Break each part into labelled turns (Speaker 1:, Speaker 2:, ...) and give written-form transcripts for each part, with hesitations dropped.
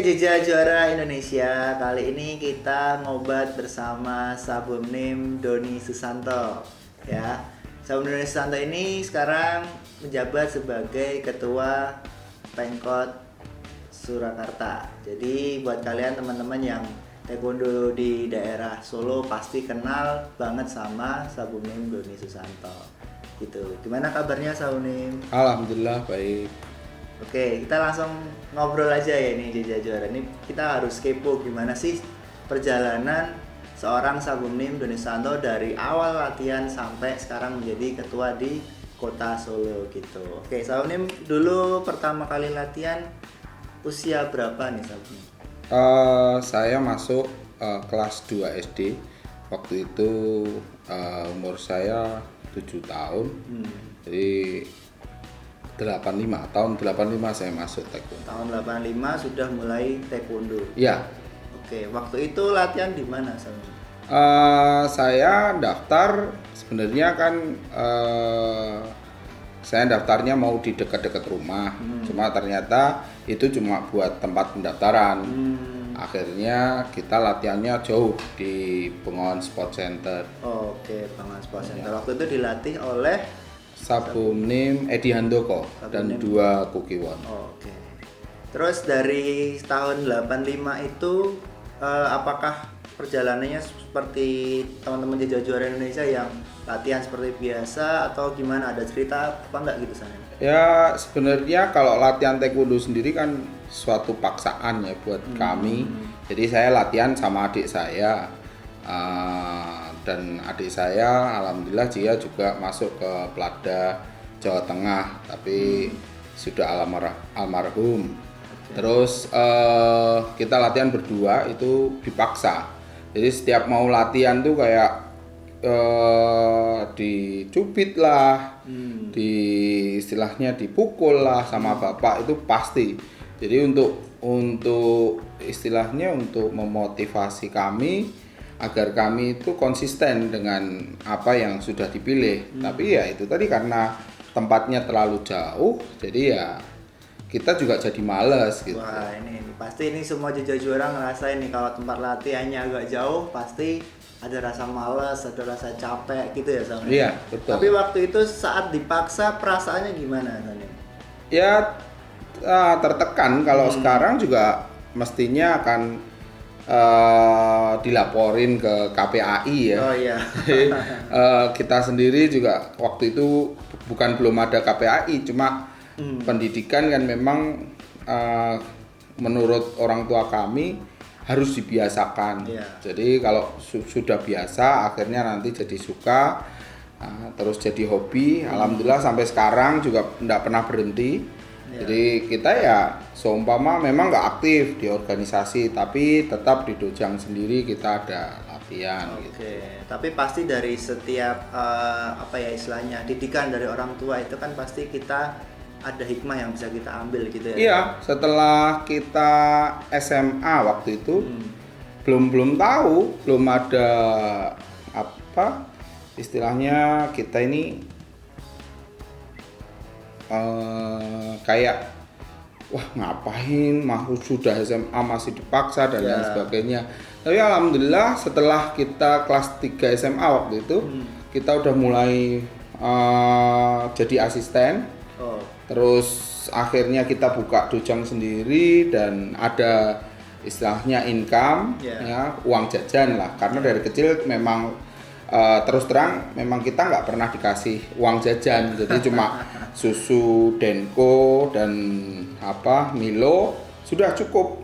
Speaker 1: Jejak Juara Indonesia. Kali ini kita ngobat bersama Sabumnim Doni Susanto. Ya, Sabumnim Doni Susanto ini sekarang menjabat sebagai Ketua Pemkot Surakarta. Jadi buat kalian teman-teman yang taekwondo di daerah Solo pasti kenal banget sama Sabumnim Doni Susanto. Gitu. Gimana kabarnya Sabumnim?
Speaker 2: Alhamdulillah baik.
Speaker 1: Oke, kita langsung ngobrol aja ya nih Jejak Juara. Ini kita harus kepo gimana sih perjalanan seorang Sabumnim Doni Susanto dari awal latihan sampai sekarang menjadi ketua di Kota Solo gitu. Oke, Sabumnim dulu pertama kali latihan usia berapa nih Sabumnim?
Speaker 2: Saya masuk kelas 2 SD. Waktu itu umur saya 7 tahun. Jadi 85 saya masuk taekwondo.
Speaker 1: Tahun 85 sudah mulai taekwondo.
Speaker 2: Iya.
Speaker 1: Oke, waktu itu latihan di mana Sabumnim?
Speaker 2: Saya daftar sebenarnya kan saya daftarnya mau di dekat-dekat rumah. Cuma ternyata itu cuma buat tempat pendaftaran. Akhirnya kita latihannya jauh di Bengawan Sport Center.
Speaker 1: Oke, Bengawan Sport Center. Waktu itu dilatih oleh
Speaker 2: Sabumnim Edi Handoko dan 2 Kukiwon.
Speaker 1: Oke. Terus dari tahun 85 itu apakah perjalanannya seperti teman-teman Jejak Juara Indonesia yang latihan seperti biasa atau gimana? Ada cerita apa enggak gitu sana?
Speaker 2: Ya sebenarnya kalau latihan taekwondo sendiri kan suatu paksaan ya buat kami. Jadi saya latihan sama adik saya. Dan adik saya alhamdulillah dia juga masuk ke Plada Jawa Tengah tapi sudah almarhum. Terus kita latihan berdua itu dipaksa. Jadi setiap mau latihan tuh kayak dicubit lah, di istilahnya dipukul lah sama bapak itu pasti. Jadi untuk istilahnya untuk memotivasi kami agar kami itu konsisten dengan apa yang sudah dipilih. Tapi ya itu tadi karena tempatnya terlalu jauh, jadi ya kita juga jadi males gitu.
Speaker 1: Wah ini pasti ini semua Jejak Juara ngerasain nih kalau tempat latihannya agak jauh pasti ada rasa males, ada rasa capek gitu ya sama.
Speaker 2: Iya betul.
Speaker 1: Tapi waktu itu saat dipaksa perasaannya gimana Sanim?
Speaker 2: Ya tertekan kalau sekarang juga mestinya akan dilaporin ke KPAI ya.
Speaker 1: Oh iya.
Speaker 2: Kita sendiri juga waktu itu belum ada KPAI, cuma pendidikan kan memang menurut orang tua kami harus dibiasakan. Jadi kalau sudah biasa akhirnya nanti jadi suka, terus jadi hobi. Alhamdulillah sampai sekarang juga tidak pernah berhenti. Jadi kita ya seumpama memang nggak aktif di organisasi tapi tetap di dojang sendiri kita ada latihan.
Speaker 1: Oke. Tapi pasti dari setiap apa ya istilahnya didikan dari orang tua itu kan pasti kita ada hikmah yang bisa kita ambil gitu ya.
Speaker 2: Iya, setelah kita SMA waktu itu belum tahu, belum ada apa istilahnya kita ini kayak wah ngapain sudah SMA masih dipaksa dan lain sebagainya. Tapi alhamdulillah setelah kita kelas 3 SMA waktu itu kita udah mulai jadi asisten. Terus akhirnya kita buka dojang sendiri dan ada istilahnya income ya, uang jajan lah karena dari kecil memang terus terang memang kita nggak pernah dikasih uang jajan, jadi cuma susu Denko dan Milo sudah cukup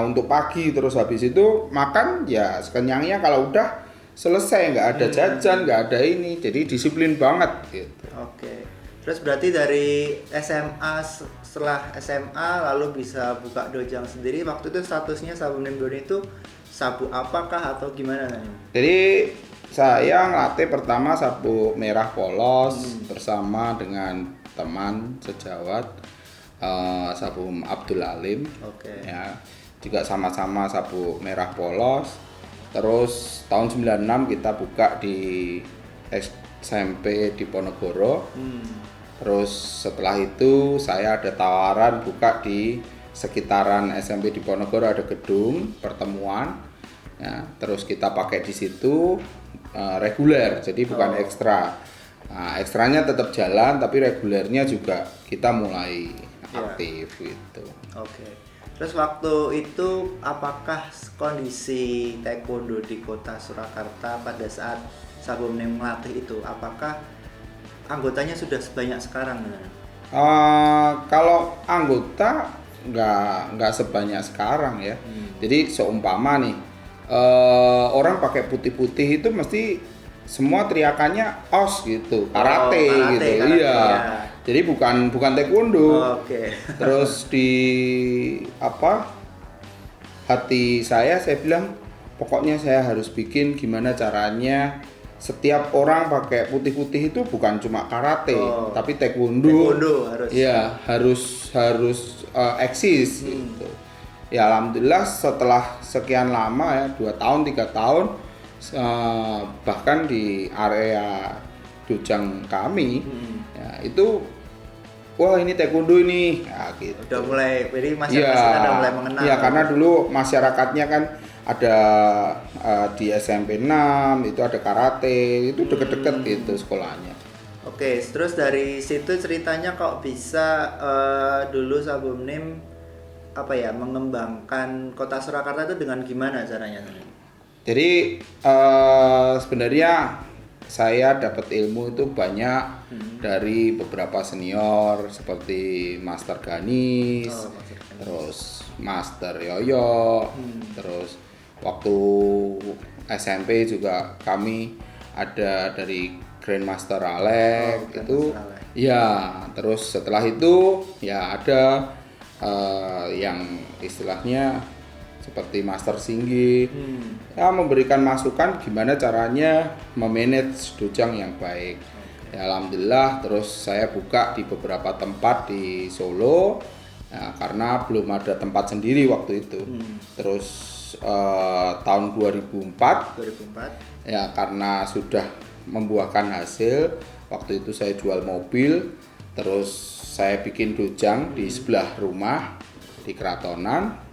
Speaker 2: untuk pagi, terus habis itu makan ya sekenyangnya, kalau udah selesai nggak ada jajan, nggak ada ini, jadi disiplin banget gitu.
Speaker 1: Oke. Terus berarti dari SMA, setelah SMA lalu bisa buka dojang sendiri, waktu itu statusnya Sabumnim Doni itu sabu apakah atau gimana nih?
Speaker 2: Jadi saya ngelatih pertama sabu merah polos bersama dengan teman sejawat Sabum Abdul Alim. Ya, juga sama-sama sabu merah polos. Terus tahun 96 kita buka di SMP di Ponorogo. Terus setelah itu saya ada tawaran buka di sekitaran SMP Diponegoro ada gedung pertemuan, ya, terus kita pakai di situ reguler, jadi bukan ekstra. Nah, ekstranya tetap jalan, tapi regulernya juga kita mulai aktif gitu.
Speaker 1: Oke. Terus waktu itu apakah kondisi taekwondo di kota Surakarta pada saat Sabumnim melatih itu, apakah anggotanya sudah sebanyak sekarang?
Speaker 2: Kalau anggota nggak sebanyak sekarang ya. Jadi seumpama nih orang pakai putih-putih itu mesti semua teriakannya os gitu, karate gitu.
Speaker 1: Karate,
Speaker 2: iya.
Speaker 1: Ya.
Speaker 2: Jadi bukan taekwondo.
Speaker 1: Oke.
Speaker 2: Terus di hati saya bilang pokoknya saya harus bikin gimana caranya setiap orang pakai putih-putih itu bukan cuma karate, tapi taekwondo
Speaker 1: harus.
Speaker 2: Iya, harus eksis gitu. Ya alhamdulillah setelah sekian lama ya, 2 tahun 3 tahun bahkan di area Dojang kami ya, itu wah ini taekwondo ini ya, gitu.
Speaker 1: Udah mulai, jadi masyarakat udah mulai mengenal.
Speaker 2: Iya, karena dulu masyarakatnya kan ada di SMP 6 itu ada karate, itu deket-deket gitu sekolahnya.
Speaker 1: Oke, terus dari situ ceritanya kok bisa dulu Sabumnim mengembangkan kota Surakarta itu dengan gimana caranya?
Speaker 2: Jadi sebenarnya saya dapat ilmu itu banyak dari beberapa senior seperti Master Ganis, terus Master Yoyo, terus waktu SMP juga kami ada dari Grandmaster Alek itu. Ya, terus setelah itu ya ada yang istilahnya seperti Master Singgi ya memberikan masukan gimana caranya memanage dojang yang baik. Ya alhamdulillah terus saya buka di beberapa tempat di Solo ya, karena belum ada tempat sendiri waktu itu. Terus tahun 2004 ya karena sudah membuahkan hasil, waktu itu saya jual mobil, terus saya bikin dojang di sebelah rumah di Keratonan.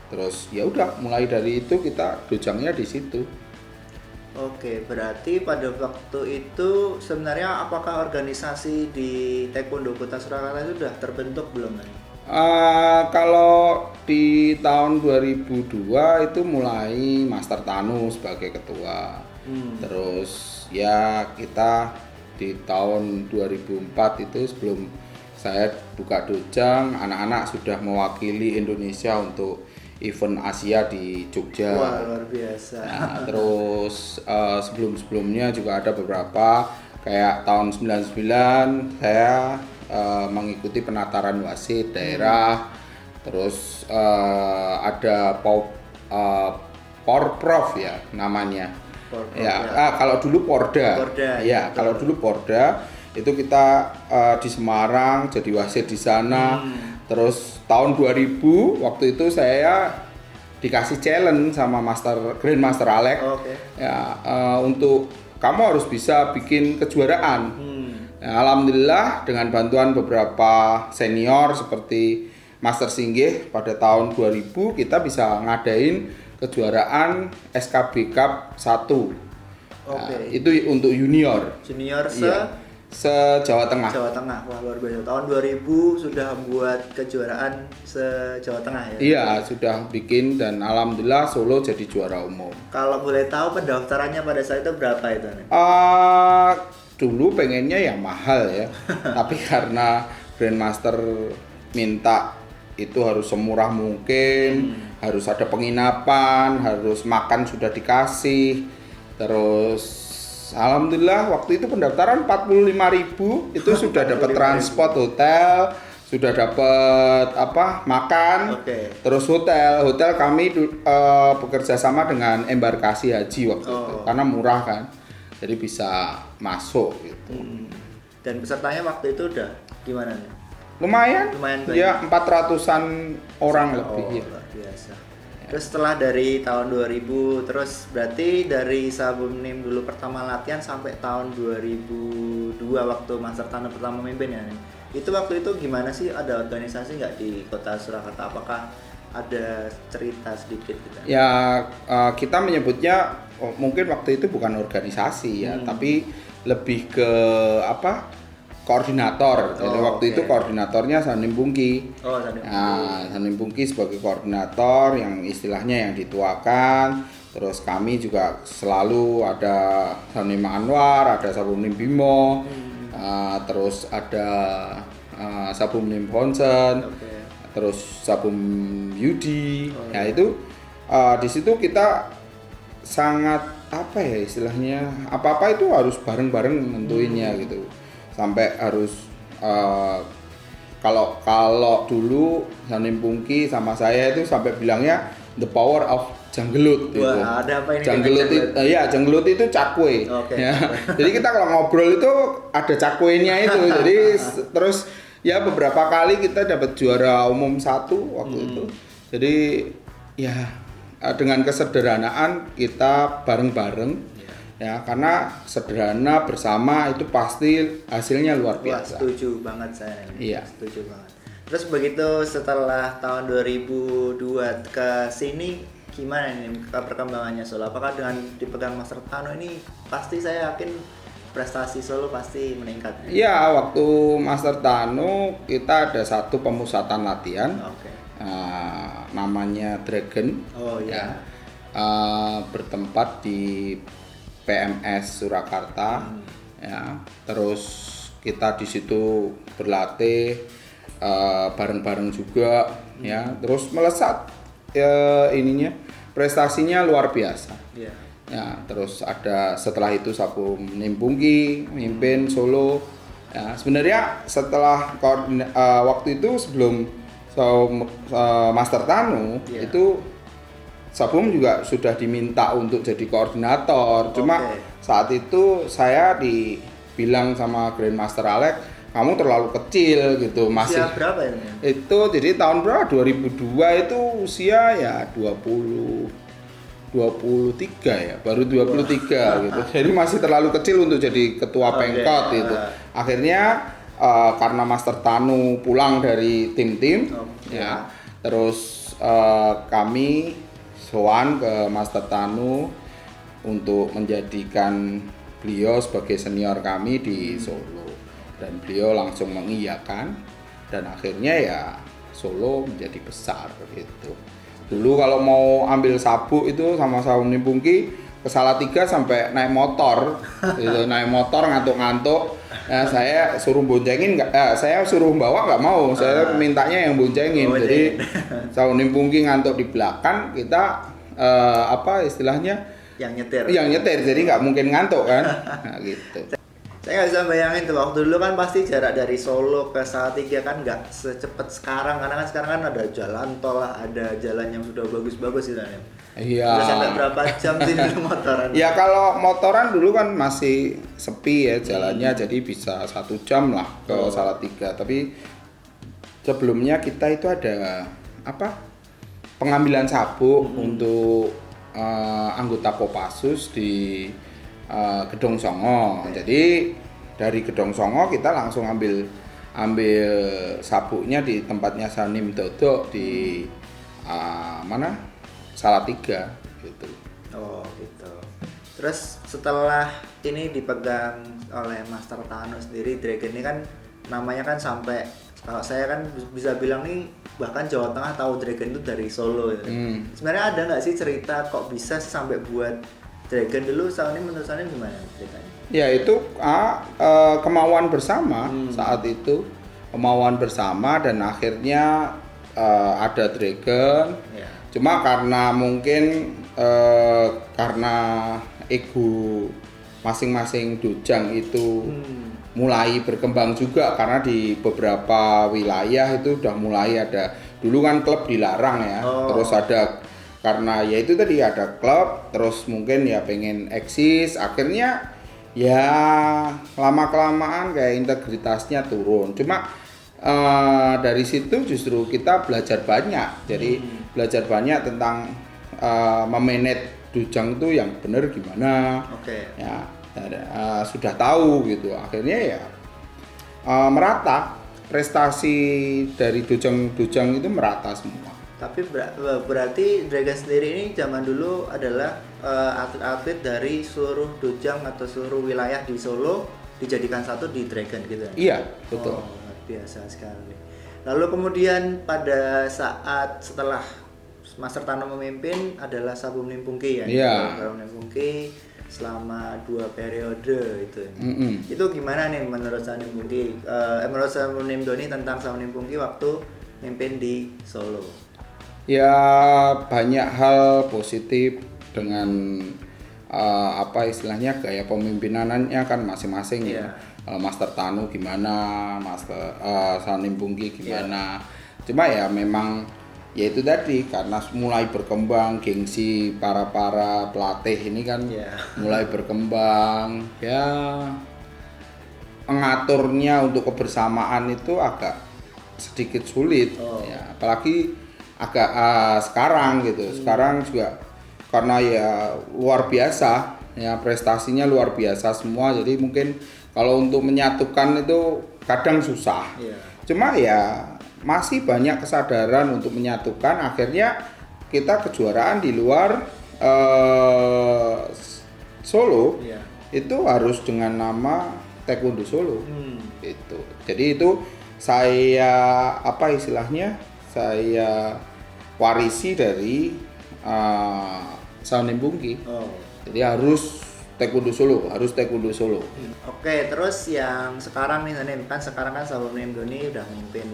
Speaker 2: Terus ya udah mulai dari itu kita dojangnya di situ.
Speaker 1: Oke, berarti pada waktu itu sebenarnya apakah organisasi di Taekwondo Kota Surakarta itu sudah terbentuk belum?
Speaker 2: Kalau di tahun 2002 itu mulai Master Tanu sebagai ketua. Terus ya kita di tahun 2004 itu sebelum saya buka dojang, anak-anak sudah mewakili Indonesia untuk event Asia di Jogja.
Speaker 1: Wah, luar biasa.
Speaker 2: Nah, terus sebelum-sebelumnya juga ada beberapa kayak tahun 99 saya mengikuti penataran wasit daerah. Terus ada Porprov ya namanya. Kalau dulu Porda. Ya, kalau dulu Porda itu kita di Semarang jadi wasit di sana. Terus tahun 2000 waktu itu saya dikasih challenge sama Grandmaster Alek. Ya, untuk kamu harus bisa bikin kejuaraan. Ya, alhamdulillah dengan bantuan beberapa senior seperti Master Singgih pada tahun 2000 kita bisa ngadain kejuaraan SKB Cup 1. Nah, itu untuk junior. Se-Jawa Tengah.
Speaker 1: Wah luar biasa. Tahun 2000 sudah membuat kejuaraan se-Jawa Tengah ya?
Speaker 2: Iya, sudah bikin dan alhamdulillah Solo jadi juara umum.
Speaker 1: Kalau boleh tahu pendaftarannya pada saat itu berapa itu?
Speaker 2: Dulu pengennya ya mahal ya. Tapi karena Grandmaster minta itu harus semurah mungkin, harus ada penginapan, harus makan sudah dikasih. Terus alhamdulillah waktu itu pendaftaran 45.000 itu sudah dapat transport hotel, sudah dapat makan, terus hotel kami bekerja sama dengan embarkasi haji waktu itu karena murah kan, jadi bisa masuk gitu.
Speaker 1: Dan pesertanya waktu itu udah gimana nih?
Speaker 2: Lumayan ya 400-an orang lebih ya.
Speaker 1: Luar biasa. Terus setelah dari tahun 2000, terus berarti dari Sabumnim dulu pertama latihan sampai tahun 2002 waktu Master Tanu pertama mimpin ya. Itu waktu itu gimana sih, ada organisasi nggak di Kota Surakarta? Apakah ada cerita sedikit gitu?
Speaker 2: Ya kita menyebutnya mungkin waktu itu bukan organisasi ya, tapi lebih ke apa? Koordinator. Jadi waktu itu koordinatornya Sanim Pungki.
Speaker 1: Oh, Sanim Pungki.
Speaker 2: Nah, Sanim Pungki sebagai koordinator yang istilahnya yang dituakan. Terus kami juga selalu ada Sanim Anwar, ada Sabumnim Bimo, terus ada Sabumnim Honsen, terus Sabum Yudi. Ya itu di situ kita sangat apa ya istilahnya, apa-apa itu harus bareng-bareng nentuinnya gitu. Sampai harus kalau dulu Sanim Pungki sama saya itu sampai bilangnya the power of janggelut gitu.
Speaker 1: Wah, ada apa ini?
Speaker 2: Janggelut itu cakwe. Ya. Jadi kita kalau ngobrol itu ada cakwenya itu. Jadi terus ya beberapa kali kita dapat juara umum 1 waktu itu. Jadi ya dengan kesederhanaan kita bareng-bareng. Ya, karena sederhana bersama itu pasti hasilnya luar biasa.
Speaker 1: Wah, setuju banget saya.
Speaker 2: Iya.
Speaker 1: Setuju banget. Terus begitu setelah tahun 2002 ke sini gimana nih perkembangannya Solo? Apakah dengan dipegang Master Tano ini pasti saya yakin prestasi Solo pasti meningkat?
Speaker 2: Iya, waktu Master Tano kita ada satu pemusatan latihan. Namanya Dragon.
Speaker 1: Oh iya.
Speaker 2: Bertempat di PMS Surakarta, ya. Terus kita di situ berlatih bareng-bareng juga, ya. Terus melesat ininya prestasinya luar biasa.
Speaker 1: Yeah.
Speaker 2: Ya, terus ada setelah itu Sabumnim Pungki mimpin Solo. Ya, sebenarnya setelah waktu itu sebelum Master Tano itu Sabum juga sudah diminta untuk jadi koordinator. Cuma saat itu saya dibilang sama Grandmaster Alex, kamu terlalu kecil gitu, masih.
Speaker 1: Usia berapa ya?
Speaker 2: Itu jadi tahun berapa? 2002 itu usia ya 23 ya, baru 23 gitu. Jadi masih terlalu kecil untuk jadi ketua Pengkot gitu. Akhirnya karena Master Tano pulang dari tim-tim ya. Terus kami sowan ke Master Tano untuk menjadikan beliau sebagai senior kami di Solo, dan beliau langsung mengiyakan, dan akhirnya ya Solo menjadi besar gitu. Dulu kalau mau ambil sabuk itu sama Sanim Pungki ke Salatiga sampai naik motor gitu, naik motor ngantuk-ngantuk. Nah, saya suruh boncengin saya suruh bawa nggak mau, saya mintanya yang boncengin. Jadi Sanim Pungki ngantuk di belakang, kita apa istilahnya
Speaker 1: yang nyetir,
Speaker 2: jadi nggak mungkin ngantuk kan. Nah, gitu.
Speaker 1: Saya nggak bisa bayangin tuh, waktu dulu kan pasti jarak dari Solo ke Salatiga kan nggak secepat sekarang, karena kan sekarang kan ada jalan tol lah, ada jalan yang sudah bagus-bagus gitu kan.
Speaker 2: Iya.
Speaker 1: Udah sampai berapa jam sih dulu motoran?
Speaker 2: Ya kalau motoran dulu kan masih sepi ya jalannya, jadi bisa 1 jam lah ke Salatiga. Tapi sebelumnya kita itu ada apa? Pengambilan sabuk untuk anggota Kopassus di Gedong Songo. Jadi dari Gedong Songo kita langsung ambil sabuknya di tempatnya Sanim Dodok di mana? Salatiga gitu.
Speaker 1: Oh gitu. Terus setelah ini dipegang oleh Master Tano sendiri, Dragon ini kan namanya kan sampai, kalau saya kan bisa bilang nih bahkan Jawa Tengah tahu Dragon itu dari Solo gitu. Sebenarnya ada nggak sih cerita kok bisa sih sampai buat Dragon dulu? Sanim, menurut Sanim gimana ceritanya?
Speaker 2: Ya itu kemauan bersama saat itu, kemauan bersama, dan akhirnya ada Dragon. Yeah. Cuma karena mungkin karena ego masing-masing dojang itu mulai berkembang juga, karena di beberapa wilayah itu udah mulai ada, dulu kan klub dilarang ya, terus ada, karena ya itu tadi ada klub, terus mungkin ya pengen eksis, akhirnya ya lama-kelamaan kayak integritasnya turun. Cuma dari situ justru kita belajar banyak, jadi belajar banyak tentang memanage dojang itu yang benar gimana. Ya sudah tahu gitu, akhirnya ya merata. prestasi dari dojang-dojang itu merata semua.
Speaker 1: Tapi berarti Dragon sendiri ini zaman dulu adalah atlet-atlet dari seluruh dojang atau seluruh wilayah di Solo dijadikan satu di Dragon gitu ya?
Speaker 2: Iya, betul.
Speaker 1: Oh, luar biasa sekali. Lalu kemudian pada saat setelah Master Tano memimpin adalah Sabumnim Pungki ya?
Speaker 2: Iya.
Speaker 1: Sabumnim Pungki selama 2 periode itu. Itu gimana nih menurut Sabumnim Pungki? Menurut Sabumnim Doni tentang Sabumnim Pungki waktu mimpin di Solo?
Speaker 2: Ya banyak hal positif dengan apa istilahnya gaya pemimpinannya kan masing-masing ya. Master Tanu gimana, Master Sabumnim Pungki gimana. Cuma ya memang ya itu tadi karena mulai berkembang gengsi para pelatih ini kan mulai berkembang ya mengaturnya untuk kebersamaan itu agak sedikit sulit ya apalagi agak sekarang gitu. Sekarang juga karena ya luar biasa ya prestasinya luar biasa semua jadi mungkin kalau untuk menyatukan itu kadang susah. Cuma ya masih banyak kesadaran untuk menyatukan akhirnya kita kejuaraan di luar Solo itu harus dengan nama Taekwondo Solo itu. Jadi itu saya apa istilahnya saya warisi dari Sabumnim Pungki. Jadi harus Taekwondo Solo, harus Taekwondo Solo.
Speaker 1: Oke, terus yang sekarang nih kan sekarang kan Sabumnim Doni udah mimpin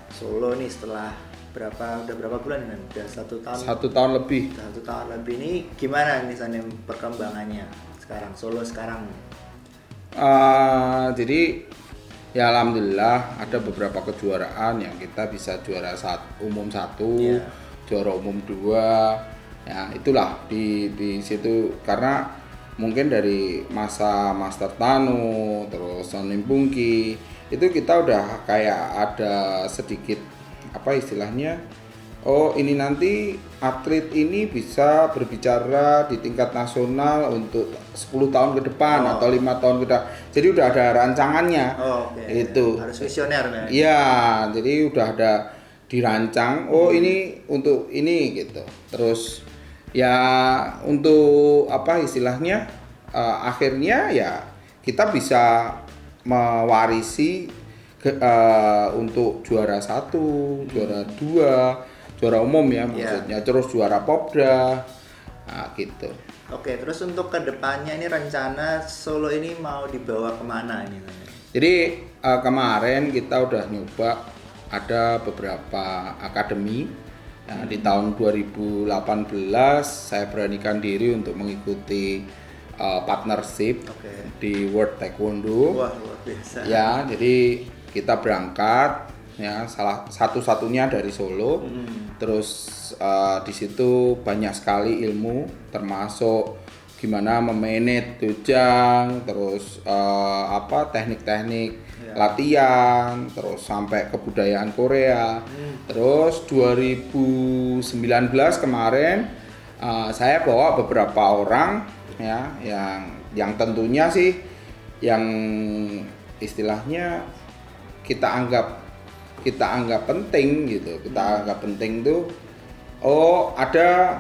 Speaker 1: Solo nih setelah udah berapa bulan kan? Udah 1 tahun.
Speaker 2: 1 tahun lebih.
Speaker 1: 1 tahun lebih ini gimana nih Sanim perkembangannya sekarang Solo sekarang?
Speaker 2: Jadi ya alhamdulillah ada beberapa kejuaraan yang kita bisa juara umum 1, juara umum 2. Ya itulah di situ karena mungkin dari masa Master Tanu terus Sabumnim Pungki itu kita udah kayak ada sedikit apa istilahnya ini nanti atlet ini bisa berbicara di tingkat nasional untuk 10 tahun ke depan atau 5 tahun ke depan. Jadi udah ada rancangannya. Itu.
Speaker 1: Harus visioner ya.
Speaker 2: Iya, jadi udah ada dirancang. Ini untuk ini gitu. Terus ya untuk apa istilahnya akhirnya ya kita bisa mewarisi untuk juara 1, juara 2, juara umum ya maksudnya, terus juara Popda, gitu.
Speaker 1: Oke, terus untuk kedepannya ini rencana Solo ini mau dibawa kemana ini?
Speaker 2: Jadi kemarin kita udah nyoba ada beberapa akademi. Nah, di tahun 2018 saya beranikan diri untuk mengikuti partnership di World Taekwondo.
Speaker 1: Wah, luar biasa.
Speaker 2: Ya, jadi kita berangkat ya salah satu-satunya dari Solo. Terus di situ banyak sekali ilmu termasuk gimana memanage dojang, terus teknik-teknik latihan, terus sampai kebudayaan Korea. Terus 2019 kemarin saya bawa beberapa orang ya yang tentunya sih yang istilahnya kita anggap penting gitu. Kita anggap penting tuh ada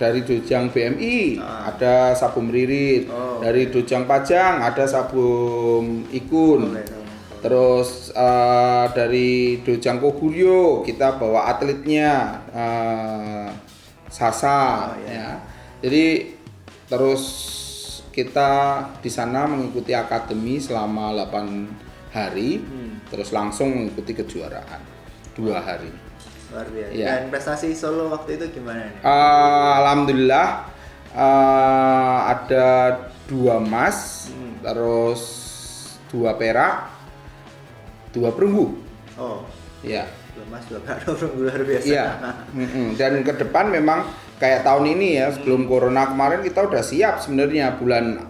Speaker 2: dari Dojang BMI ada Sabum Ririt, dari Dojang Pajang ada Sabum Ikun. Terus dari Dojang Koguryo kita bawa atletnya Sasa ya. Jadi terus kita di sana mengikuti akademi selama 8 hari, terus langsung mengikuti kejuaraan 2 hari.
Speaker 1: Luar biasa. Ya. Dan prestasi Solo waktu itu gimana nih?
Speaker 2: Alhamdulillah ada 2 emas, terus 2 perak, 2 perunggu. Ya.
Speaker 1: 2 emas, 2 perak, 2 perunggu, luar biasa.
Speaker 2: Iya. Dan ke depan memang kayak tahun ini ya sebelum corona kemarin kita udah siap sebenarnya bulan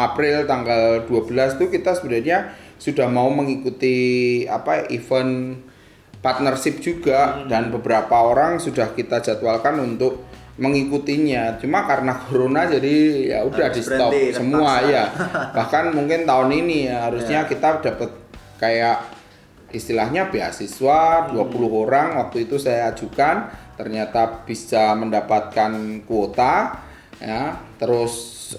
Speaker 2: April tanggal 12 tuh kita sebenarnya sudah mau mengikuti event partnership juga dan beberapa orang sudah kita jadwalkan untuk mengikutinya. Cuma karena corona jadi ya udah di stop semua ya. Bahkan mungkin tahun ini ya harusnya kita dapat kayak istilahnya beasiswa 20 orang waktu itu saya ajukan, ternyata bisa mendapatkan kuota ya. Terus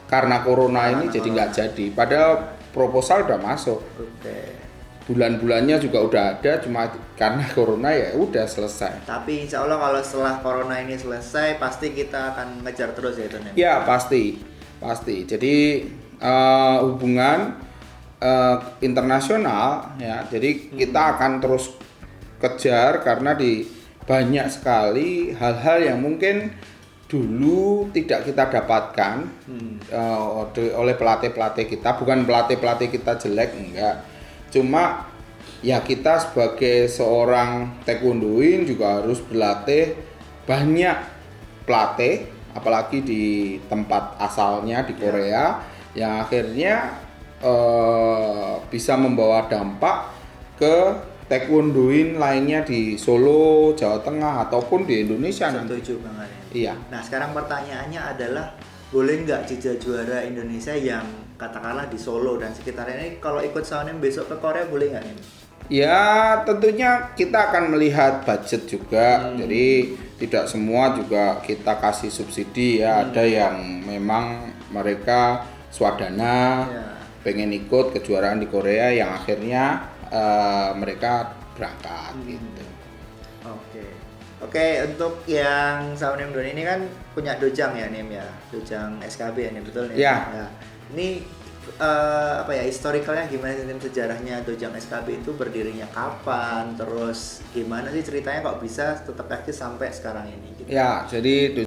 Speaker 2: karena corona ini jadi nggak jadi, padahal proposal udah masuk.
Speaker 1: Oke.
Speaker 2: Bulan-bulannya juga udah ada, cuma karena corona ya udah selesai.
Speaker 1: Tapi insya Allah kalau setelah corona ini selesai pasti kita akan ngejar terus ya itu Nim?
Speaker 2: Ya pasti. Jadi hubungan internasional ya, jadi kita akan terus kejar karena di banyak sekali hal-hal yang mungkin dulu tidak kita dapatkan oleh pelatih-pelatih kita. Bukan pelatih-pelatih kita jelek, enggak. Cuma ya kita sebagai seorang taekwondoin juga harus berlatih banyak pelatih, apalagi di tempat asalnya di Korea, yang akhirnya bisa membawa dampak ke taekwondoin lainnya di Solo, Jawa Tengah ataupun di Indonesia nanti.
Speaker 1: Setuju banget ya.
Speaker 2: Iya.
Speaker 1: Nah sekarang pertanyaannya adalah boleh nggak Cica juara Indonesia yang katakanlah di Solo dan sekitarnya ini kalau ikut Saonim besok ke Korea boleh nggak nih?
Speaker 2: Ya tentunya kita akan melihat budget juga, jadi tidak semua juga kita kasih subsidi ya. Ada yang memang mereka swadana pengen ikut kejuaraan di Korea yang akhirnya mereka berangkat gitu.
Speaker 1: Oke, untuk yang Saonim Doni ini kan punya dojang ya Nim ya, dojang SKB ya Nim, betul nih?
Speaker 2: Ya.
Speaker 1: Nah, ini historicalnya gimana sih Nim, sejarahnya dojang SKB itu berdirinya kapan, terus gimana sih ceritanya kok bisa tetap eksis sampai sekarang ini? Gitu.
Speaker 2: Ya, jadi